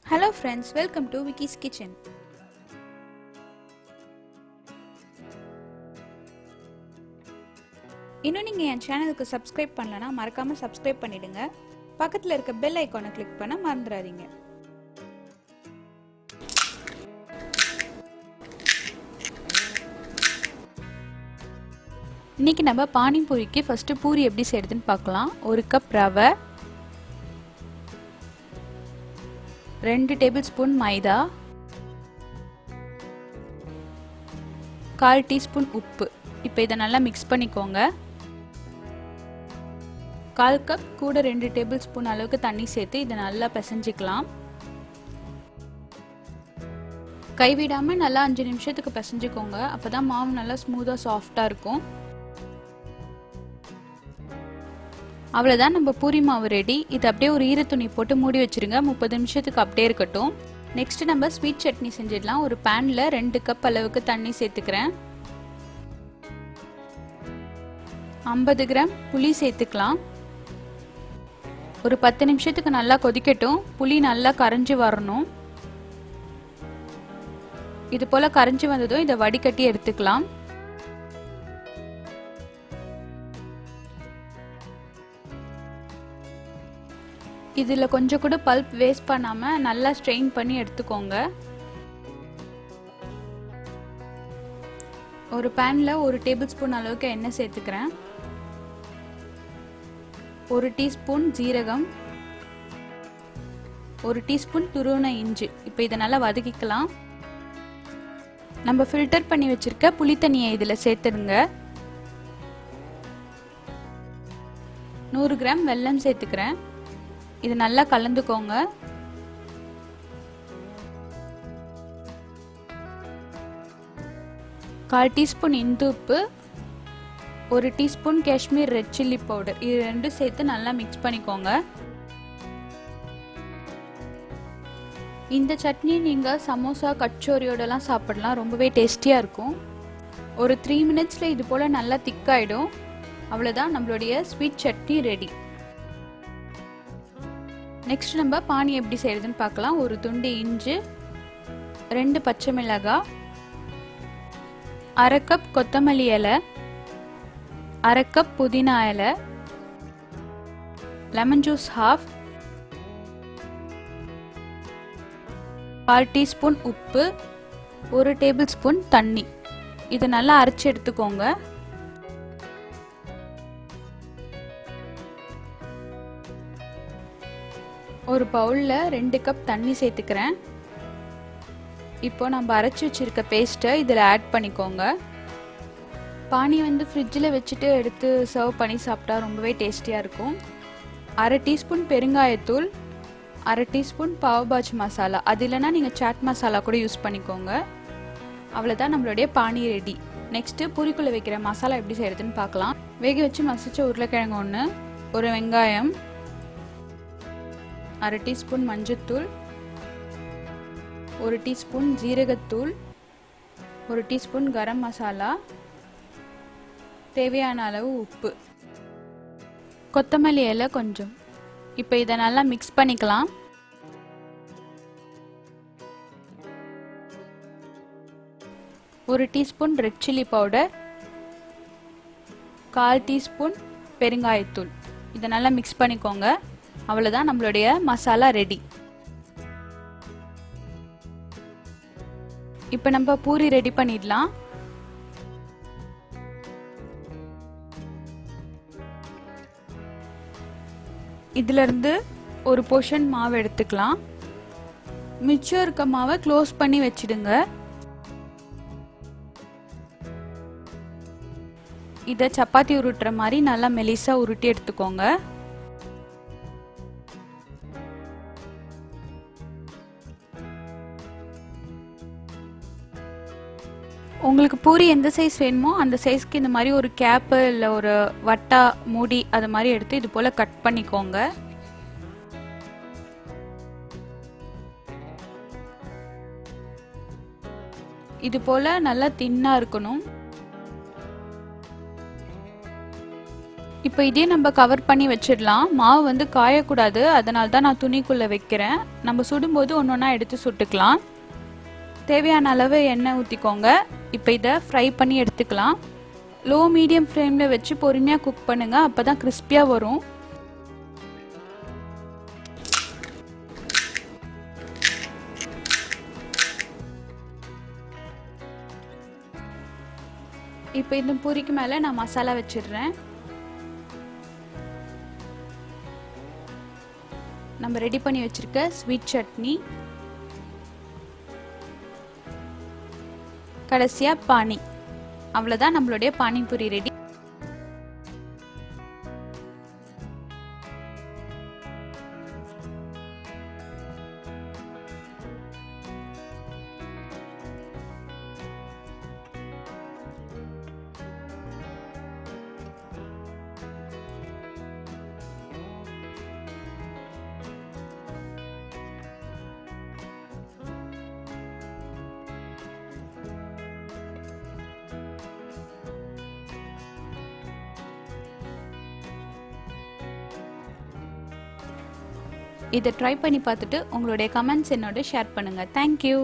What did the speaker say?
Hello friends, welcome to Vicky's Kitchen. இன்னும் நீங்க என் சேனலுக்கு சப்ஸ்கிரைப் பண்ணலனா மறக்காம சப்ஸ்கிரைப் பண்ணிடுங்க. பக்கத்துல இருக்க பெல் ஐகானை கிளிக் பண்ண மறந்துடாதீங்க. இன்னைக்கு நம்ம பானி பூரிக்கு ஃபர்ஸ்ட் பூரி எப்படி செய்யறதுன்னு பார்க்கலாம். 1 கப் ரவை, 2 டேபிள்ஸ்பூன் மைதா, 1/4 டீஸ்பூன் உப்பு. இப்போ இதை நல்லா மிக்ஸ் பண்ணிக்கோங்க. 1/4 கப் கூட 2 டேபிள்ஸ்பூன் அளவுக்கு தண்ணி சேர்த்து இதை நல்லா பிசைஞ்சிக்கலாம். கைவிடாமல் நல்லா 5 நிமிஷத்துக்கு பிசைஞ்சிக்கோங்க. அப்போ தான் மாவு நல்லா ஸ்மூத்தாக சாஃப்டாக இருக்கும். அவ்வளோதான், நம்ம பூரி மாவு ரெடி. இது அப்படியே ஒரு ஈரத்துணி போட்டு மூடி வச்சிருங்க. 30 நிமிஷத்துக்கு அப்படியே இருக்கட்டும். நெக்ஸ்ட் நம்ம ஸ்வீட் சட்னி செஞ்சிடலாம். ஒரு பேனில் 2 கப் அளவுக்கு தண்ணி சேர்த்துக்கிறேன். 50 கிராம் புளி சேர்த்துக்கலாம். ஒரு 10 நிமிஷத்துக்கு நல்லா கொதிக்கட்டும். புளி நல்லா கரைஞ்சி வரணும். இது போல் கரைஞ்சி வந்ததும் இதை வடிகட்டி எடுத்துக்கலாம். இதில் கொஞ்சம் கூட பல்ப் வேஸ்ட் பண்ணாமல் நல்லா ஸ்ட்ரெயின் பண்ணி எடுத்துக்கோங்க. ஒரு பேனில் 1 டேபிள் ஸ்பூன் அளவுக்கு எண்ணெய் சேர்த்துக்கிறேன். 1 டீஸ்பூன் ஜீரகம், 1 டீஸ்பூன் துருவன இஞ்சி. இப்போ இதை நல்லா வதக்கிக்கலாம். நம்ம ஃபில்டர் பண்ணி வச்சிருக்க புளி தண்ணியை இதில் சேர்த்துடுங்க. 100 கிராம் வெல்லம் சேர்த்துக்கிறேன். இது நல்லா கலந்துக்கோங்க. கால் டீஸ்பூன் இந்துப்பு, 1 teaspoon Kashmir red chilli powder, இது ரெண்டும் சேர்த்து நல்லா மிக்ஸ் பண்ணிக்கோங்க. இந்த சட்னி நீங்கள் சமோசா கச்சோரியோடலாம் சாப்பிடலாம். ரொம்பவே டேஸ்டியாக இருக்கும். ஒரு 3 மினிட்ஸில் இது போல் நல்லா திக்காயிடும். அவ்வளோதான், நம்மளுடைய ஸ்வீட் சட்னி ரெடி. நெக்ஸ்ட் நம்ம பானி எப்படி செய்யறதுன்னு பார்க்கலாம். ஒரு துண்டு இஞ்சி, 2 பச்சை மிளகாய், 1/2 கப் கொத்தமல்லி இலை, 1/2 கப் புதினா இலை, லெமன் ஜூஸ் ½ 1/4 டீஸ்பூன் உப்பு, 1 டேபிள் ஸ்பூன் தண்ணி. இதை நல்லா அரைச்சி எடுத்துக்கோங்க. ஒரு பவுலில் 2 கப் தண்ணி சேர்த்துக்கிறேன். இப்போ நம்ம அரைச்சி வச்சிருக்க பேஸ்ட்டை இதில் ஆட் பண்ணிக்கோங்க. பானி ஃப்ரிட்ஜில் வச்சுட்டு எடுத்து சர்வ் பண்ணி சாப்பிட்டா ரொம்பவே டேஸ்டியாக இருக்கும். 1/2 டீஸ்பூன் பெருங்காயத்தூள், 1/2 டீஸ்பூன் பாவ்பாஜ் மசாலா, அது இல்லைனா நீங்கள் சாட் மசாலா கூட யூஸ் பண்ணிக்கோங்க. அவ்வளோதான், நம்மளுடைய பானி ரெடி. நெக்ஸ்ட்டு பூரிக்குள்ளே வைக்கிற மசாலா எப்படி செய்கிறதுன்னு பார்க்கலாம். வேக வச்சு மசிச்ச உருளைக்கிழங்கு 1, ஒரு வெங்காயம், 1/2 டீஸ்பூன் மஞ்சத்தூள், 1 டீஸ்பூன் ஜீரகத்தூள், 1 டீஸ்பூன் கரம் மசாலா, தேவையான அளவு உப்பு, கொத்தமல்லி இலை கொஞ்சம். இப்போ இதை நல்லா மிக்ஸ் பண்ணிக்கலாம். ஒரு teaspoon red chilli powder, 1/4 teaspoon பெருங்காயத்தூள். இதை நல்லா மிக்ஸ் பண்ணிக்கோங்க. அவ்வளோதான், நம்மளுடைய மசாலா ரெடி. இப்போ நம்ம பூரி ரெடி பண்ணிடலாம். இதிலிருந்து ஒரு போர்ஷன் மாவு எடுத்துக்கலாம். மிச்சம் இருக்க மாவை க்ளோஸ் பண்ணி வச்சிடுங்க. இதை சப்பாத்தி உருட்டுற மாதிரி நல்லா மெலிசா உருட்டி எடுத்துக்கோங்க. உங்களுக்கு பூரி எந்த சைஸ் வேணுமோ அந்த சைஸ்க்கு இந்த மாதிரி ஒரு கேப்பு இல்லை ஒரு வட்டா மூடி அது மாதிரி எடுத்து இது போல் கட் பண்ணிக்கோங்க. இது போல் நல்லா தின்னாக இருக்கணும். இப்போ இப்போ இதே நம்ம கவர் பண்ணி வச்சிடலாம். மாவு வந்து காயக்கூடாது, அதனால தான் நான் துணிக்குள்ளே வைக்கிறேன். நம்ம சுடும்போது ஒன்று ஒன்றா எடுத்து சுட்டுக்கலாம். தேவையான அளவு எண்ணெய் ஊற்றிக்கோங்க. இப்போ இதை ஃப்ரை பண்ணி எடுத்துக்கலாம். லோ மீடியம் ஃப்ளேமில் வச்சு பொறுமையாக குக் பண்ணுங்கள், அப்போ தான் கிறிஸ்பியாக வரும். இப்போ இந்த பூரிக்கு மேலே நான் மசாலா வச்சிடுறேன். நம்ம ரெடி பண்ணி வச்சிருக்க ஸ்வீட் சட்னி, கடைசியாக பானி. அவ்வளோதான், நம்மளுடைய பானிபூரி ரெடி. இதை ட்ரை பண்ணி பார்த்துட்டு உங்களுடைய கமெண்ட்ஸ் என்னோட ஷேர் பண்ணுங்கள். தேங்க்யூ.